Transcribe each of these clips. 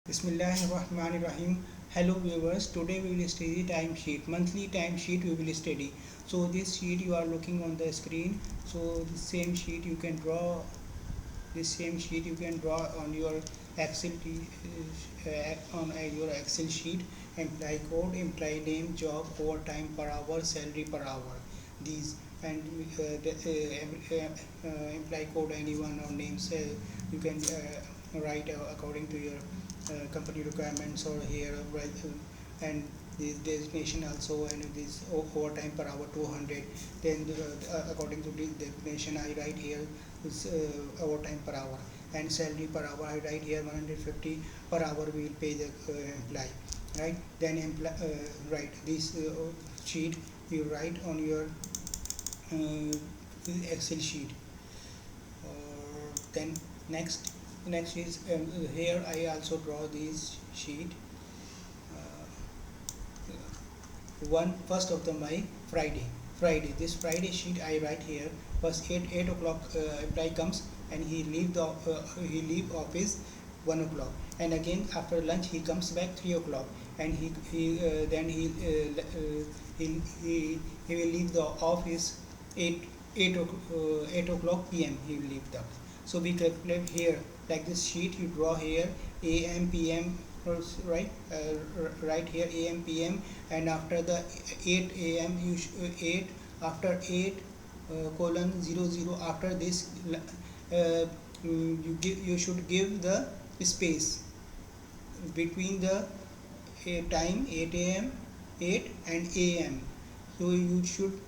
Bismillahirrahmanirrahim. Hello viewers. Today we will study timesheet. Monthly timesheet we will study. So this sheet you are looking on the screen. So the same sheet you can draw. This same sheet you can draw on your your Excel sheet. Employee code, employee name, job, overtime per hour, salary per hour. These and employee code anyone or names you can write according to your company requirements or here right and this designation also and this overtime per hour 200. Then according to this designation I write here is overtime per hour, and salary per hour I write here 150 per hour we will pay the employee, right? Then write this sheet you write on your Excel sheet. Then next is here I also draw this sheet. One first of the May, Friday. This Friday sheet I write here. First 8 o'clock employee comes and he leave office 1 o'clock, and again after lunch he comes back 3 o'clock, and he will leave the office 8 o'clock p.m. he will leave the office. So we calculate here like this sheet you draw here am pm, right? Right here am pm, and after the 8 am 8 after 8 colon 00 after this you should give the space between the time 8 am 8 and am. So you should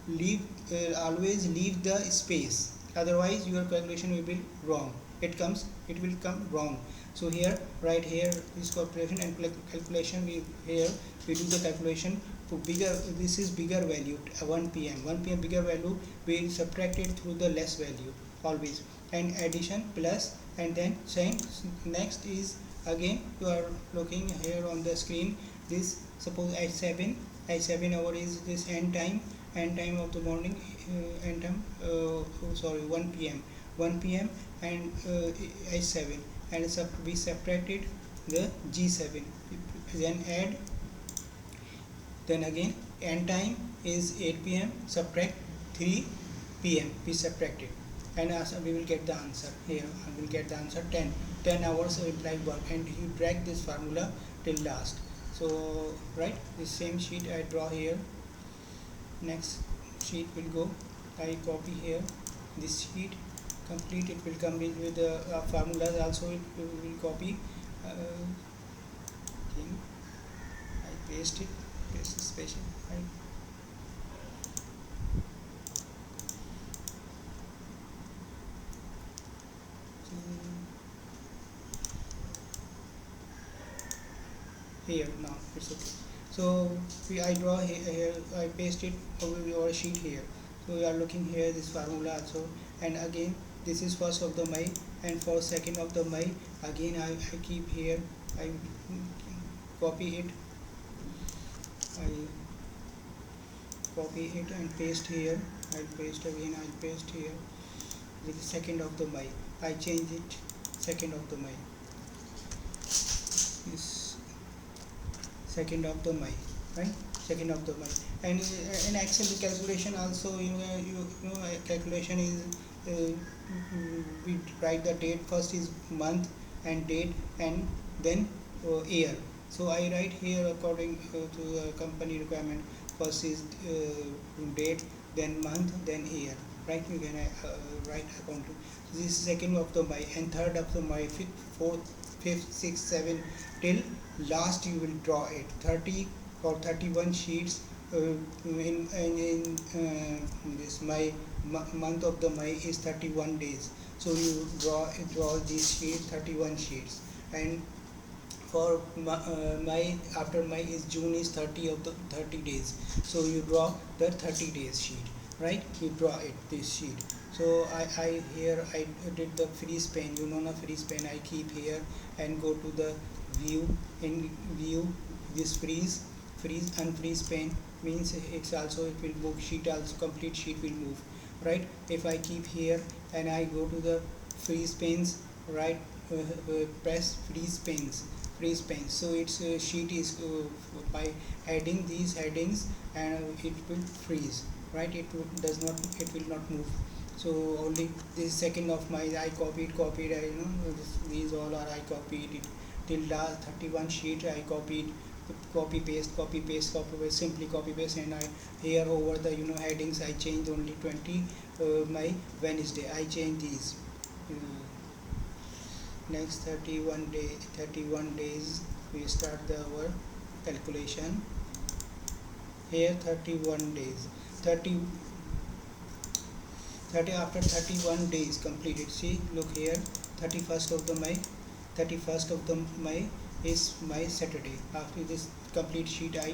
leave always leave the space, otherwise your calculation will be wrong. It will come wrong. So here right here this calculation and calculation we do the calculation for bigger. This is bigger value 1 pm bigger value, we subtract it through the less value always, and addition plus, and then same. Next is again you are looking here on the screen this, suppose I7 hour is this end time of the morning, end time 1 pm and I7, and we subtracted the G7, then add, then again end time is 8 pm subtract 3 pm, we subtract it, and we will get the answer here. I will get the answer 10 hours implied work, and you drag this formula till last. So right, this same sheet I draw here. Next sheet will go, I copy here this sheet complete, it will come in with the formulas also, it will copy thing. I paste the special, right? Here now it's okay. So I draw here, I paste it over your sheet here. So we are looking here this formula also, and again this is first of the May, and for second of the May again I keep here, I copy it, I copy it and paste here. I'll paste again, I'll paste here. This is second of the May, I change it second of the May, this second of the May, right? Second of the May. And in Excel the calculation also, you know calculation is we write the date, first is month and date, and then year. So I write here according to the company requirement, first is date, then month, then year, right? You can write according to this is second of the May, and third of the May, fourth, fifth, sixth, seventh till last you will draw it 30 or 31 sheets in this month of the May is 31 days. So you draw these sheets 31 sheets, and for May, after May is June is 30 of the 30 days. So you draw the 30 days sheet, right? You draw it this sheet. So I here I did the freeze pane, you know, freeze pane I keep here, and go to the view. In view this freeze unfreeze pane means it will move, sheet also complete sheet will move, right? If I keep here and I go to the freeze panes, right, press freeze panes, freeze panes. So its sheet is by adding these headings, and it will freeze, right? Does not, it will not move. So only this second of my I copied, these all are I copied it till last 31 sheet. I copied, copy paste, copy paste, copy paste, simply copy paste. And I here over the headings I changed only 20, my Wednesday I changed these. uh, Next 31 days we start our calculation. Here 31 days, 30 30 after 31 days completed. See, look here, 31st of the May, 31st of the May is my Saturday. After this complete sheet I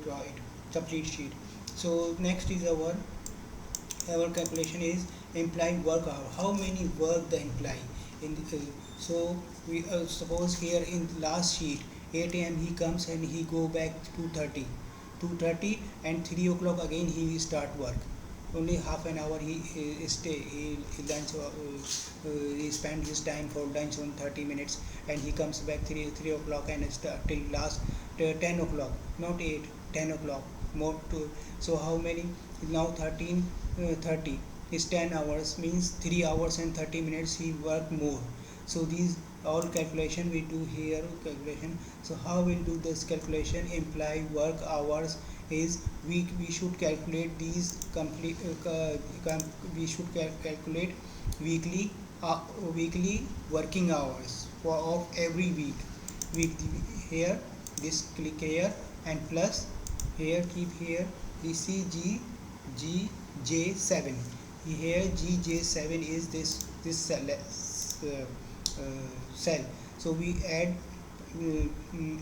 draw it, complete sheet. So next is our calculation is implied work hour. How many work the employee in so we suppose here in last sheet 8 a.m. he comes and he go back 2:30, and 3 o'clock again he will start work. Only half an hour he stay, he lunch, he spend his time for lunch on 30 minutes, and he comes back 3 o'clock and start till last 10 o'clock, not 8, 10 o'clock more to. So how many now? 13:30 is 10 hours, means 3 hours and 30 minutes he work more. So these all calculation we do here, calculation. So how we'll do this calculation? Imply work hours is, we should calculate these complete, we should calculate weekly weekly working hours for of every week here. This click here and plus here, keep here this is GJ7. Here GJ7 is this cell. So we add,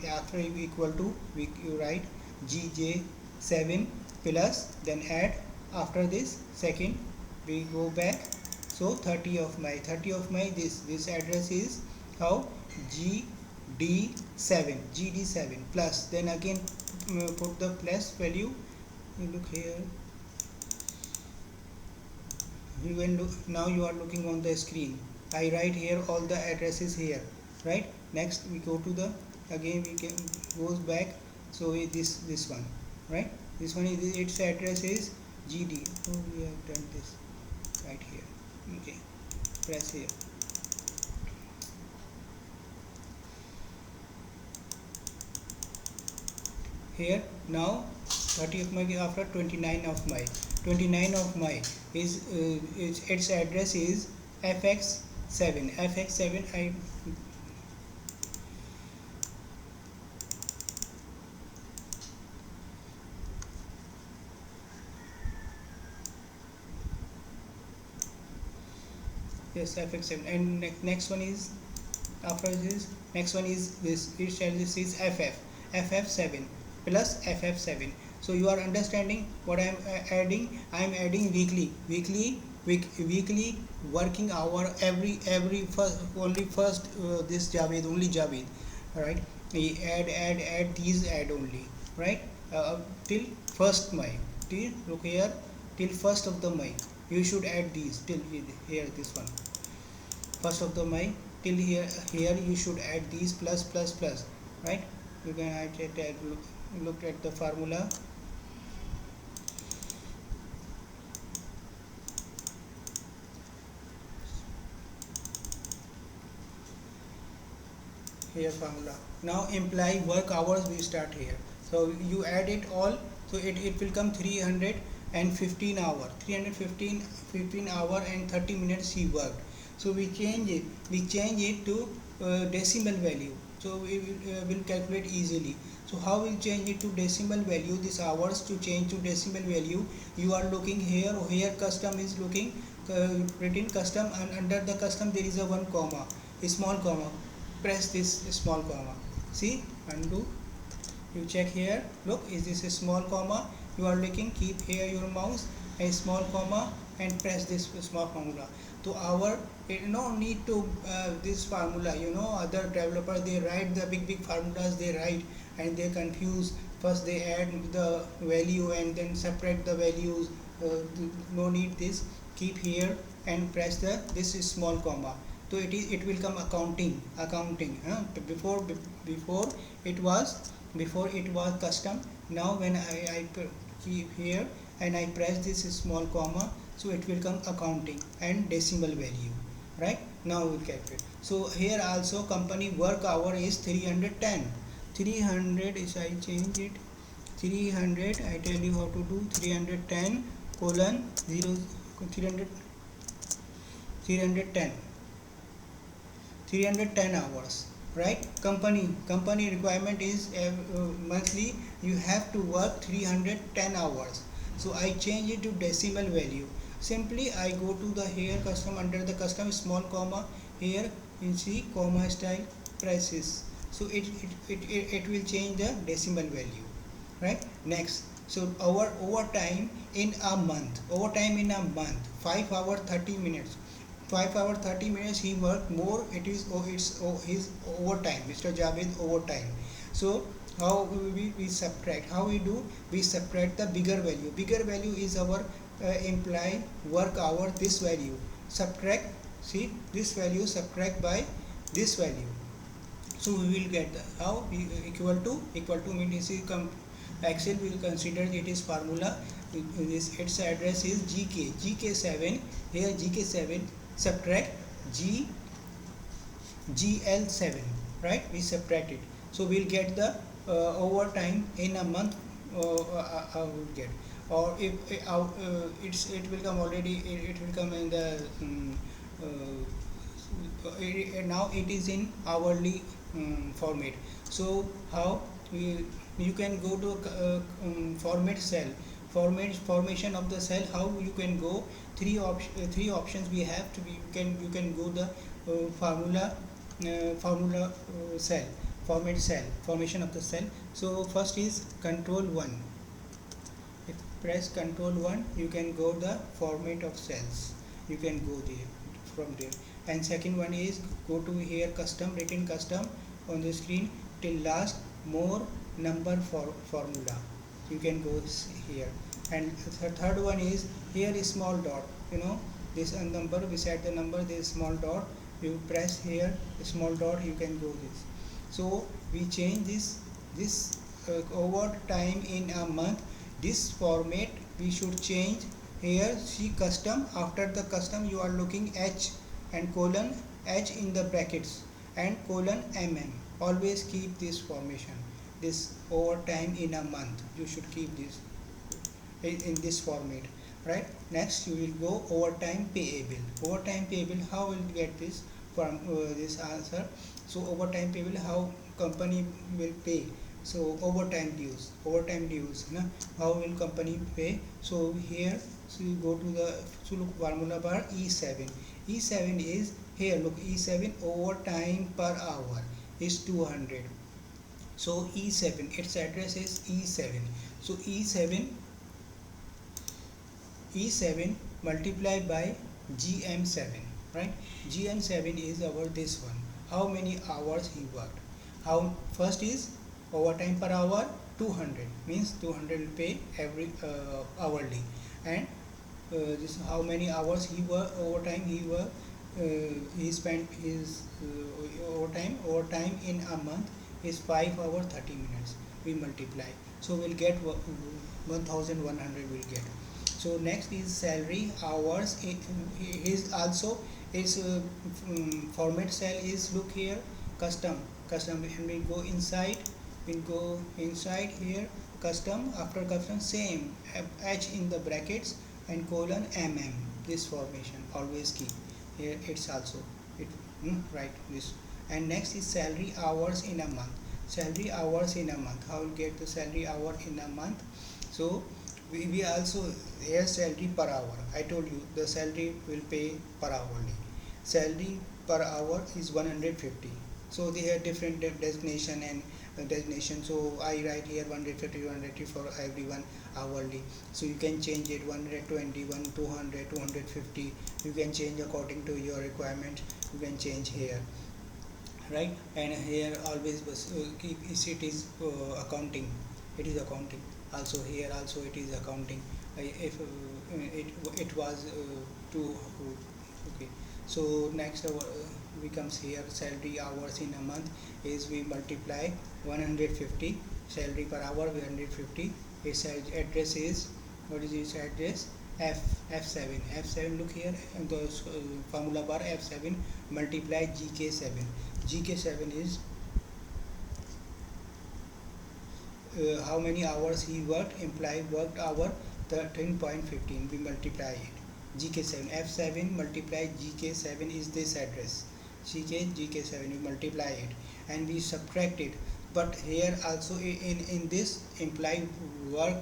after equal to, you write GJ7 plus, then add after this second, we go back. So 30 of May, this address is how? GD7 plus, then again put the plus value. You look here, you can look, now you are looking on the screen. I write here all the addresses here, right? Next we go to the, again we can goes back. So this one, right? This one is, its address is GD. Oh, we have done this right here. Okay, press here. Here now 30 of May after 29 of May. 29 of May is its address is FX7. FX7 I yes, FX7. And next one is, after this next one is this, its address is FF7 plus FF7. So you are understanding what I am adding? I am adding weekly working hour every first, only first this Javed, only Javed, right? We add these, add only, right? Till 1st May, till look here, till 1st of the May you should add these till here, this one 1st of the May till here you should add these plus, right? You can add it, look at the formula. Here formula. Now imply work hours we start here. So you add it all, so it will come 315 hour, 15 hour and 30 minutes he worked. So we change it to decimal value. So we will calculate easily. So how we change it to decimal value? This hours to change to decimal value, you are looking here. Here custom is looking, written custom, and under the custom there is a one comma, a small comma. Press this small comma. See, undo. You check here. Look, is this a small comma? You are looking. Keep here your mouse, a small comma, and press this small formula. To our, no need to this formula. Other developers, they write the big formulas. They write and they confuse. First they add the value and then separate the values. No need this. Keep here and press this is small comma. so it will come accounting before it was custom. Now when I keep here and I press this small comma, so it will come accounting and decimal value, right? Now we calculate. So here also company work hour is 310. 300 is, I change it, 300, I tell you how to do, 310 colon 0, 300, 310, 310 hours, right? Company requirement is monthly you have to work 310 hours. So I change it to decimal value. Simply I go to the here custom, under the custom small comma, here you see comma style prices, so it will change the decimal value, right? Next, so our overtime in a month, 5 hour 30 minutes, 5 hour 30 minutes he worked more, it is his overtime, Mr. Javed overtime. So how we subtract, how we do, we subtract the bigger value is our employee work hour, this value, subtract, see this value, subtract by this value, so we will get how equal to means Excel will consider it is formula. This its address is GK7, here GK7 subtract GL7, right? We subtract it, so we'll get the overtime in a month. We'll get, or if it will come already, it will come in the now it is in hourly format. So how you can go to format cell, formation of the cell, how you can go, three options we have to be, you can go the formula cell, format cell, formation of the cell. So first is control 1, if press control 1 you can go the format of cells, you can go there from there. And second one is go to here custom, written custom on the screen till last more number for formula, you can go here. And the third one is here is small dot, this number, beside the number there is small dot, you press here small dot, you can go this. So we change this overtime in a month, this format we should change. Here see custom, after the custom you are looking H and colon H in the brackets and colon always keep this formation, this overtime in a month, you should keep this in this format, right? Next you will go overtime payable, how will you get this from this answer? So overtime payable, how company will pay, so overtime dues, how will company pay? So here, so you go to the, so look formula bar E7 is here, look E7 overtime per hour is 200. So E7, its address is E7, so E7 multiplied by GM7, right? GM7 is our this one, how many hours he worked. How first is overtime per hour 200, means 200 will pay every hourly, and this how many hours he worked, overtime he spent his overtime in a month is 5 hour 30 minutes, we multiply, so we'll get 1100 we'll get. So next is salary hours, is also its format cell is, look here custom, and we go inside, here custom, after custom same H in the brackets and colon this formation always keep here, it's also it right this. And next is salary hours in a month, how you get the salary hour in a month? So we also here salary per hour, I told you the salary will pay per hourly, salary per hour is 150. So they have different designation and designation, so I write here 150 for everyone hourly, so you can change it 120, 200, 250, you can change according to your requirement, you can change here, right? And here always keep it is accounting, also here also it is accounting. If it was to okay, So next we comes here salary hours in a month is we multiply 150 salary per hour 150. His address is, what is his address? F7 look here, and the formula bar F7 multiply GK7. GK7 is how many hours he worked, imply worked hour 13.15, we multiply it. GK7 F7 multiply GK7 is this address, GK7 we multiply it and we subtract it. But here also in this work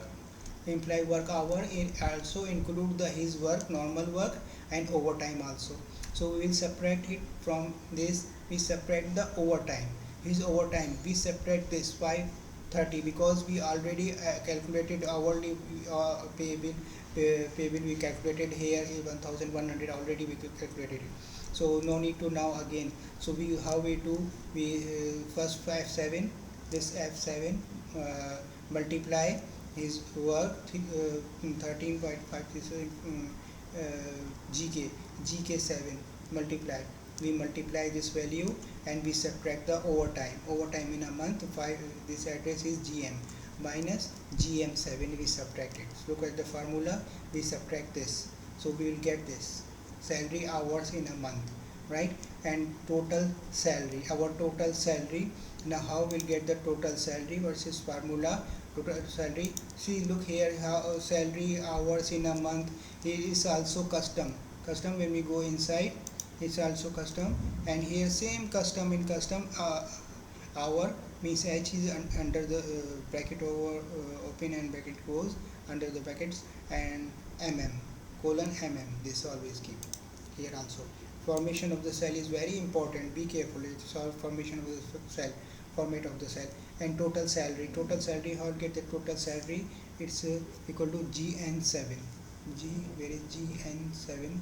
imply work hour, it also include the his work, normal work and overtime also. So we will separate it from this, we separate the overtime, his overtime, we separate this 530 because we already calculated hourly pay bill we calculated here 1100 already we calculated it, so no need to now again. So we how we do, we first F7, this F7 multiply his work 13.5 GK7 multiply, we multiply this value and we subtract the overtime in a month 5, this address is GM minus GM7, we subtract it. So look at the formula, we subtract this, so we will get this salary hours in a month, right? And total salary, our total salary. Now how we'll get the total salary versus formula total salary? See, look here how salary hours in a month, it is also custom when we go inside, it's also custom, and here same custom in custom hour means H is under the bracket over open and bracket close under the brackets, and colon this always keep here also. Formation of the cell is very important, be careful, it's all formation of the cell, format of the cell. And total salary, how to get the total salary? It's equal to GN7, where is GN7?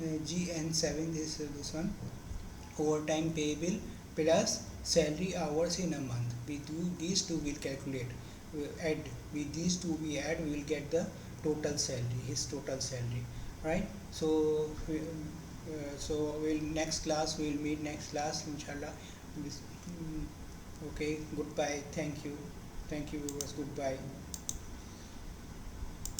GN7 is this one, overtime payable plus salary hours in a month. We do these two, will calculate, add with these two, we add, we will get the total salary, his total salary, right? So so we'll next class, we'll meet next class inshallah. Okay, goodbye, thank you viewers, goodbye.